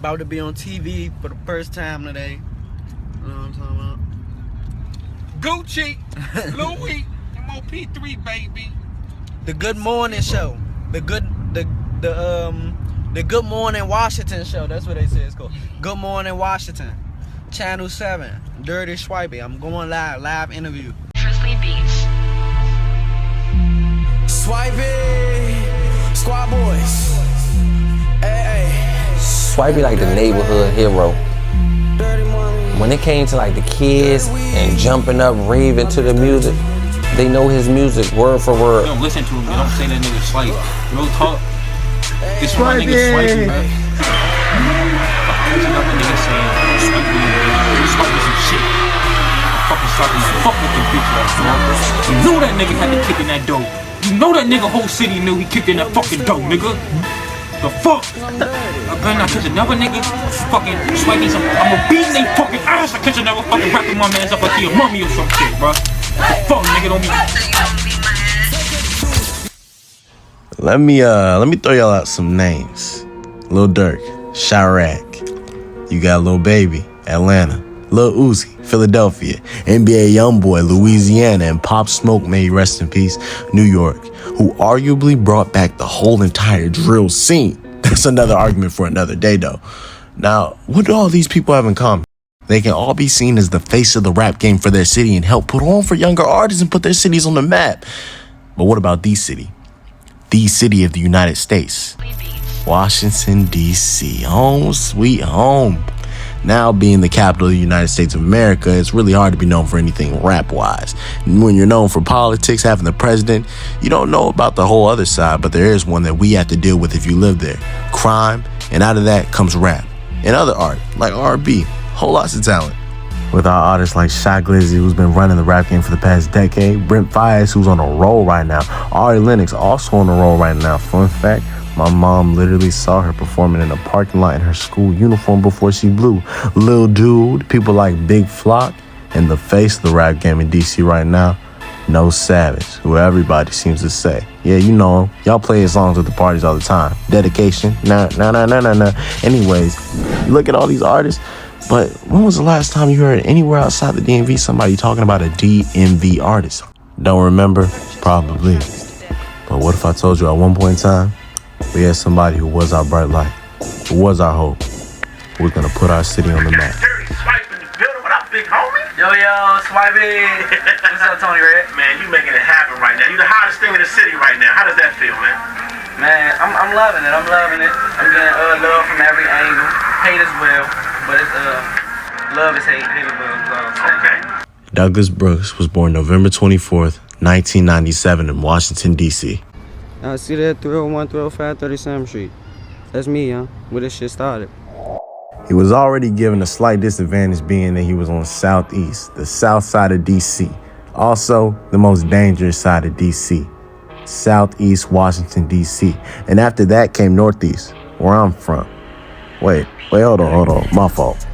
About to be on TV for the first time today. You know what I'm talking about? Gucci, Louis, MOP3, baby. The Good Morning Show. The Good Morning Washington Show. That's what they say it's called. Good Morning Washington. Channel 7. Dirty Swipey. I'm going live interview. Truthfully Beats. Swipey, Squad Boys. Hey. Swipey like the neighborhood hero. When it came to like the kids and jumping up, raving to the music, they know his music word for word. Don't listen to him, they don't say that nigga Swipe. Real talk. This one nigga Swipey, man. There's another nigga saying Swipey, Swipey some shit. Fucking Swipey, fuck with the bitch ass, bro. You know that nigga had to kick in that dough. You know that nigga whole city knew he kicked in that fucking dough, nigga. The fuck? I better not catch another nigga fucking Swipey some. I'ma beat they fucking ass. I catch another fucking rapping my man's up like he a mummy or some shit, bro. The fuck, nigga, don't be. Let me throw y'all out some names. Lil Durk, Chirac. You got Lil Baby, Atlanta. Lil Uzi, Philadelphia. NBA Youngboy, Louisiana. And Pop Smoke, may he rest in peace, New York. Who arguably brought back the whole entire drill scene. That's another argument for another day, though. Now, what do all these people have in common? They can all be seen as the face of the rap game for their city and help put on for younger artists and put their cities on the map. But what about the city? The city of the United States. Washington, D.C. Home, sweet home. Now being the capital of the United States of America, it's really hard to be known for anything rap-wise. When you're known for politics, having the president, you don't know about the whole other side, but there is one that we have to deal with if you live there. Crime, and out of that comes rap. And other art, like R&B. Whole lots of talent. With our artists like Shy Glizzy, who's been running the rap game for the past decade, Brent Fayez, who's on a roll right now, Ari Lennox, also on a roll right now. Fun fact, my mom literally saw her performing in a parking lot in her school uniform before she blew. Lil Dude, people like Big Flock, and the face of the rap game in DC right now, No Savage, who everybody seems to say. Yeah, you know him. Y'all play his songs at the parties all the time. Dedication, nah. Anyways, you look at all these artists, but when was the last time you heard anywhere outside the DMV somebody talking about a DMV artist? Don't remember? Probably. But what if I told you at one point in time, we had somebody who was our bright light, who was our hope, who was gonna put our city on the map. Dirty Swipe in the building. What up, big homie? Yo, Swipey. What's up, Tony Red? Man, you making it happen right now. You the hottest thing in the city right now. How does that feel, man? Man, I'm loving it. I'm getting love from every angle. Hate as well, but it's love is hate. Hate is love. Okay. Douglas Brooks was born November 24th, 1997 in Washington, D.C. See that 301, 305, 37th Street. That's me, where this shit started. He was already given a slight disadvantage being that he was on Southeast, the south side of D.C. Also, the most dangerous side of D.C. Southeast Washington, D.C. And after that came Northeast, where I'm from. Wait, hold on, my fault.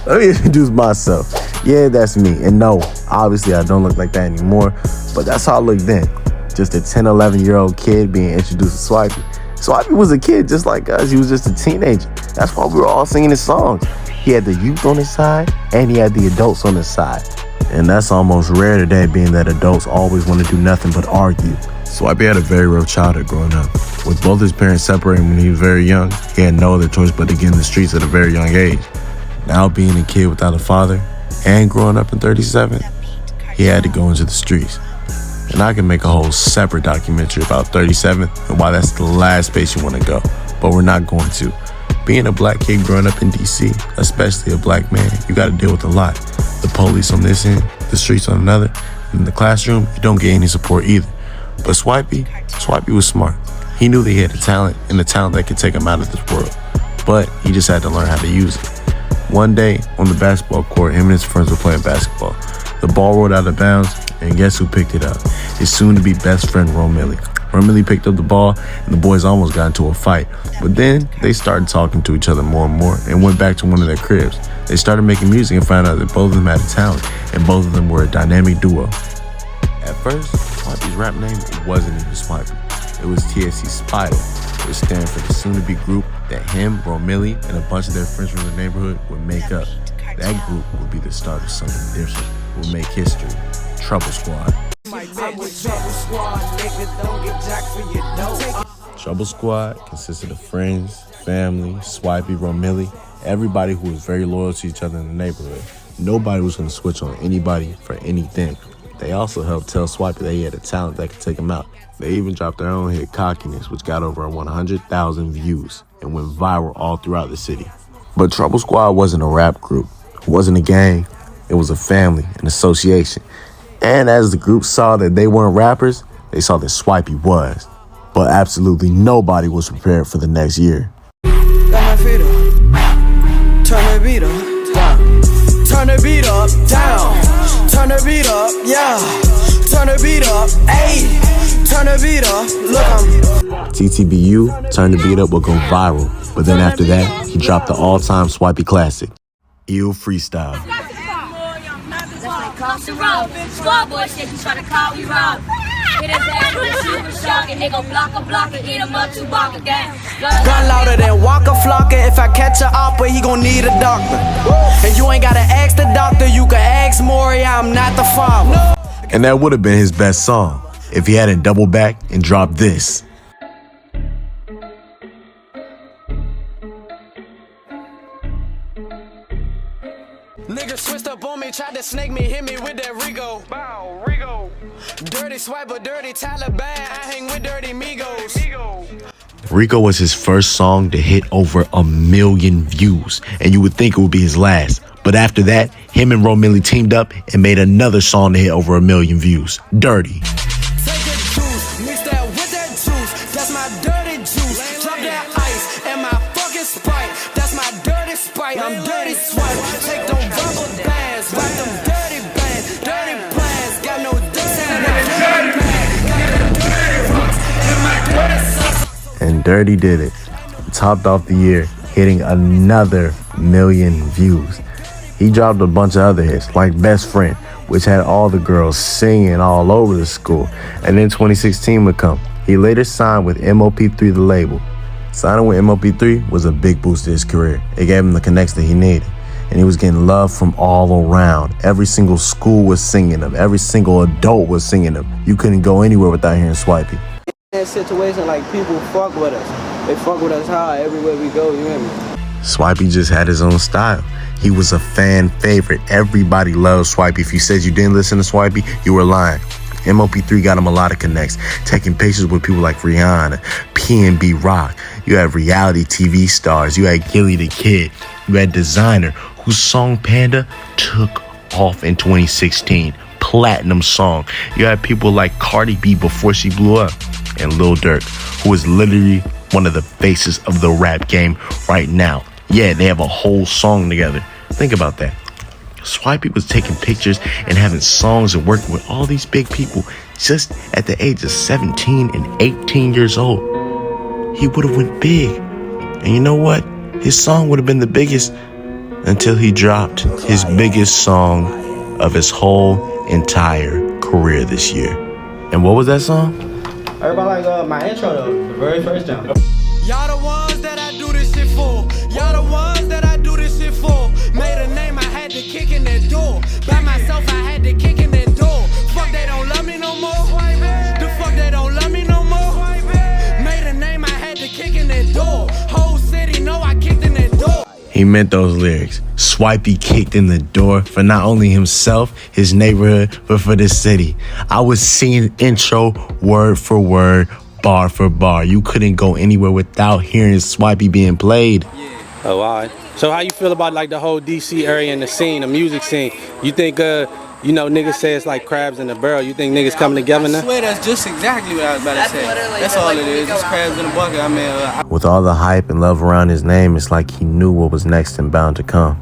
Let me introduce myself. Yeah, that's me. And no, obviously I don't look like that anymore, but that's how I looked then. Just a 10, 11-year-old kid being introduced to Swipey. Swipey was a kid just like us. He was just a teenager. That's why we were all singing his songs. He had the youth on his side, and he had the adults on his side. And that's almost rare today, being that adults always want to do nothing but argue. Swipey had a very rough childhood growing up. With both his parents separating when he was very young, he had no other choice but to get in the streets at a very young age. Now being a kid without a father, and growing up in 37, he had to go into the streets. And I can make a whole separate documentary about 37 and why that's the last space you want to go. But we're not going to. Being a black kid growing up in DC, especially a black man, you got to deal with a lot. The police on this end, the streets on another, and in the classroom, you don't get any support either. But Swipey was smart. He knew that he had the talent and the talent that could take him out of this world. But he just had to learn how to use it. One day, on the basketball court, him and his friends were playing basketball. The ball rolled out of bounds, and guess who picked it up? His soon-to-be best friend, Romilly. Romilly picked up the ball, and the boys almost got into a fight. But then, they started talking to each other more and more, and went back to one of their cribs. They started making music and found out that both of them had a talent, and both of them were a dynamic duo. At first, Swipey's rap name wasn't even Swipey. It was TSC Spider, which stands for the soon-to-be group that him, Romilly, and a bunch of their friends from the neighborhood would make up. That group would be the start of something different. Would make history. Trouble Squad. Trouble Squad consisted of friends, family, Swipey, Romilly, everybody who was very loyal to each other in the neighborhood. Nobody was going to switch on anybody for anything. They also helped tell Swipey that he had a talent that could take him out. They even dropped their own hit, Cockiness, which got over 100,000 views and went viral all throughout the city. But Trouble Squad wasn't a rap group. It wasn't a gang. It was a family, an association. And as the group saw that they weren't rappers, they saw that Swipey was. But absolutely nobody was prepared for the next year. Got my feet up. Turn the beat up, down. Turn the beat up, down. Turn the beat up, yeah. Turn the beat up, ayy. Turn the beat up, look, TTBU, Turn the Beat Up would go viral. But then after that, he dropped the all-time Swipey classic, Ill Freestyle. Squad boy said he's trying to call me Rob. Hit his ass with a super shock and they gon' block and eat him up 2 block again. gun louder than Waka Flocka. If I catch a opera, he gon' need a doctor. And you ain't gotta ask the doctor, you can ask Maury, I'm not the father. And that would have been his best song if he hadn't doubled back and dropped this. Niggas switched up on me, tried to snake me, hit me with that Rigo. Bow, Rigo. Dirty swiper, dirty Taliban, I hang with dirty Migos. Rico was his first song to hit over 1 million views, and you would think it would be his last. But after that, him and Romilly teamed up and made another song to hit over 1 million views, Dirty. Take the juice, mix that with that juice, that's my dirty juice. Drop that ice and my fucking Sprite, that's my dirty Sprite. I'm dirty swipe, take them rubber bands, write them dirty bands, dirty plans, got no dicks in my dirty bag, got the dirty rocks in my dirty socks. And Dirty did it. Topped off the year, hitting another 1 million views. He dropped a bunch of other hits, like Best Friend, which had all the girls singing all over the school. And then 2016 would come. He later signed with MOP3, the label. Signing with MOP3 was a big boost to his career. It gave him the connects that he needed. And he was getting love from all around. Every single school was singing him. Every single adult was singing him. You couldn't go anywhere without hearing Swipey. In that situation, like, people fuck with us. They fuck with us hard everywhere we go, you hear me? Swipey just had his own style. He was a fan favorite. Everybody loved Swipey. If you said you didn't listen to Swipey, you were lying. MOP3 got him a lot of connects, taking pictures with people like Rihanna, PNB Rock. You had reality TV stars. You had Gilly the Kid. You had Designer, whose song Panda took off in 2016. Platinum song. You had people like Cardi B before she blew up, and Lil Durk, who is literally one of the faces of the rap game right now. Yeah, they have a whole song together. Think about that. Swipey was taking pictures and having songs and working with all these big people just at the age of 17 and 18 years old. He would have went big. And you know what? His song would have been the biggest until he dropped his biggest song of his whole entire career this year. And what was that song? Everybody like my intro though, the very first jump. Y'all the ones that I do this shit for. Y'all the ones that I do this shit for. Made a name, I had to kick in that door. By myself, I had to kick in that door. Fuck, they don't love me no more. The fuck, they don't love me no more. Made a name, I had to kick in that door. Whole city know I kicked in that door. He meant those lyrics. Swipey kicked in the door for not only himself, his neighborhood, but for the city. I was singing intro word for word, bar for bar. You couldn't go anywhere without hearing Swipey being played. Oh, all right. So how you feel about like the whole DC area and the scene, the music scene? You think, you know, niggas say it's like crabs in a barrel. You think niggas coming together now? I swear that's just exactly what I was about to say. That's all it is, just crabs in a bucket. I mean, With all the hype and love around his name, it's like he knew what was next and bound to come.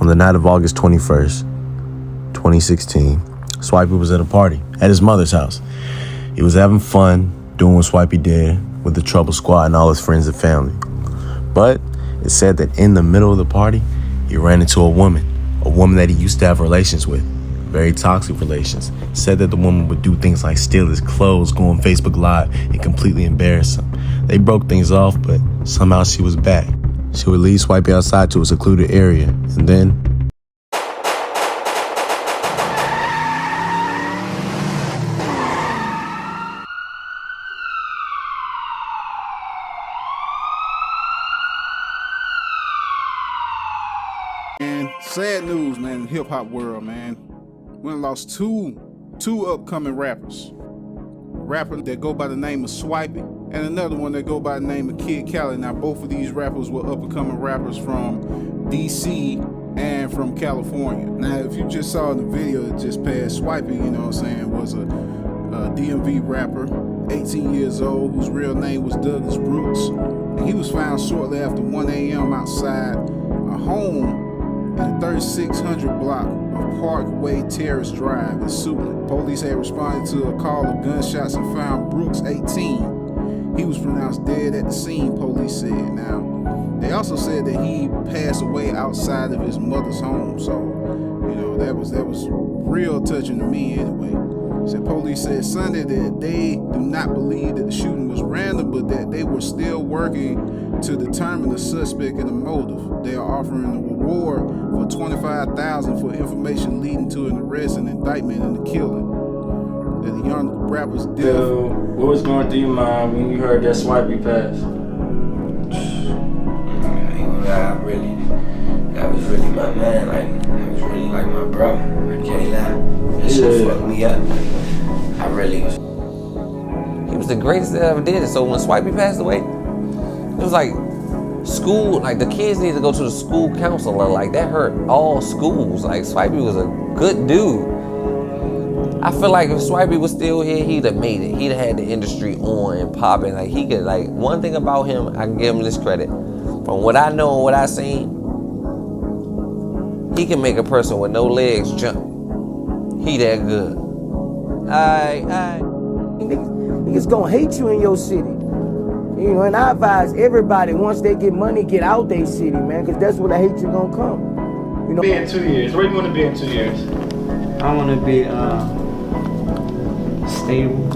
On the night of August 21st, 2016, Swipey was at a party at his mother's house. He was having fun, doing what Swipey did with the Trouble Squad and all his friends and family. But it said that in the middle of the party, he ran into a woman that he used to have relations with, very toxic relations. Said that the woman would do things like steal his clothes, go on Facebook Live, and completely embarrass him. They broke things off, but somehow she was back. She would lead Swipey outside to a secluded area, and then And sad news, man, in the hip hop world, man. We done lost two upcoming rappers. A rapper that go by the name of Swipey, and another one that go by the name of Kid Cali. Now, both of these rappers were up-and-coming rappers from DC and from California. Now, if you just saw in the video that just passed, Swipey, you know what I'm saying, was a DMV rapper, 18 years old, whose real name was Douglas Brooks. And he was found shortly after 1 a.m. outside a home in the 3600 block of Parkway Terrace Drive in Suitland. Police had responded to a call of gunshots and found Brooks, 18. He was pronounced dead at the scene, police said. Now, they also said that he passed away outside of his mother's home. So, you know, that was real touching to me anyway. Police said Sunday that they do not believe that the shooting was random, but that they were still working to determine the suspect and the motive. They are offering a reward for $25,000 for information leading to an arrest and indictment in the killing. The young rapper's death. So, what was going through your mind when you heard that Swipey pass? That was really my man. Like, that was really like my bro. I can't lie. That shit fucked me up. I really was. He was the greatest that ever did it. So when Swipey passed away, it was like school, like the kids need to go to the school counselor. Like that hurt all schools. Like Swipey was a good dude. I feel like if Swipey was still here, he'd have made it. He'd have had the industry on and popping. Like he could, like one thing about him, I can give him this credit. From what I know and what I seen, he can make a person with no legs jump. He that good. Niggas gonna hate you in your city. You know, and I advise everybody, once they get money, get out their city, man, because that's where the hatred gonna come. You know? Be in 2 years. Where do you want to be in 2 years? I want to be stable.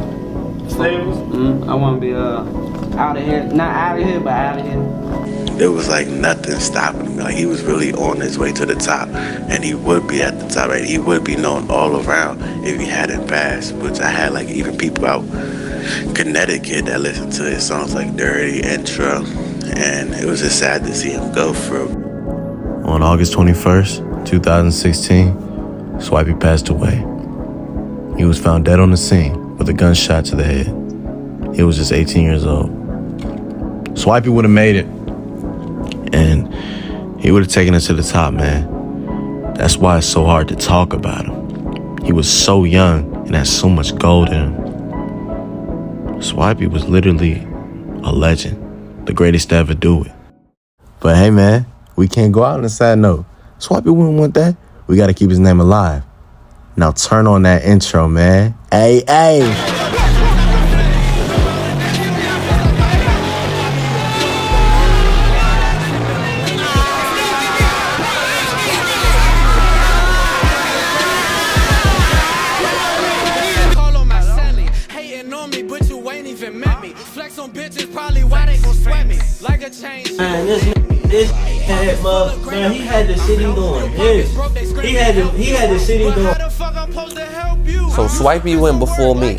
Stable? I want to be out of here. Not out of here, but out of here. There was like nothing stopping him. Like he was really on his way to the top, and he would be at the top. Right? He would be known all around if he hadn't passed. Which I had like even people out Connecticut that listened to his songs like Dirty, Intro, and it was just sad to see him go through. On August 21st, 2016, Swipey passed away. He was found dead on the scene with a gunshot to the head. He was just 18 years old. Swipey would have made it, and he would have taken us to the top, man. That's why it's so hard to talk about him. He was so young and had so much gold in him. Swipey was literally a legend, the greatest to ever do it. But hey, man, we can't go out on a sad note. Swipey wouldn't want that. We got to keep his name alive. Now turn on that intro, man. Hey, hey. Man, this had motherfucker, man, he had the city doing this. He had the city doing. So Swipey went before me.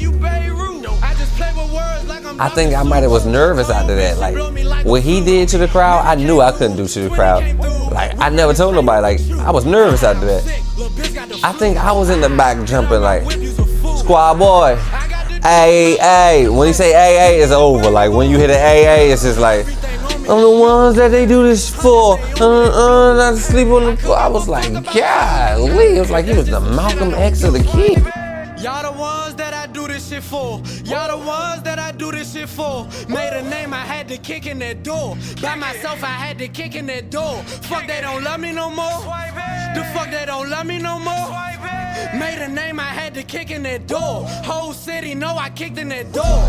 I think I might have was nervous after that. Like what he did to the crowd, I knew I couldn't do to the crowd. Like I never told nobody. Like I was nervous after that. I think I was in the back jumping like, squad boy, hey, hey. When he say hey, hey, it's over. Like when you hit an AA, it's just like, I'm the ones that they do this for. Not to sleep on the floor. I was like, golly. It was like he was the Malcolm X of the kid. Y'all the ones that I do this shit for. Y'all the ones that I do this shit for. Made a name, I had to kick in that door. By myself, I had to kick in that door. Fuck, they don't love me no more. The fuck, they don't love me no more. Made a name, I had to kick in that door. Whole city know I kicked in that door.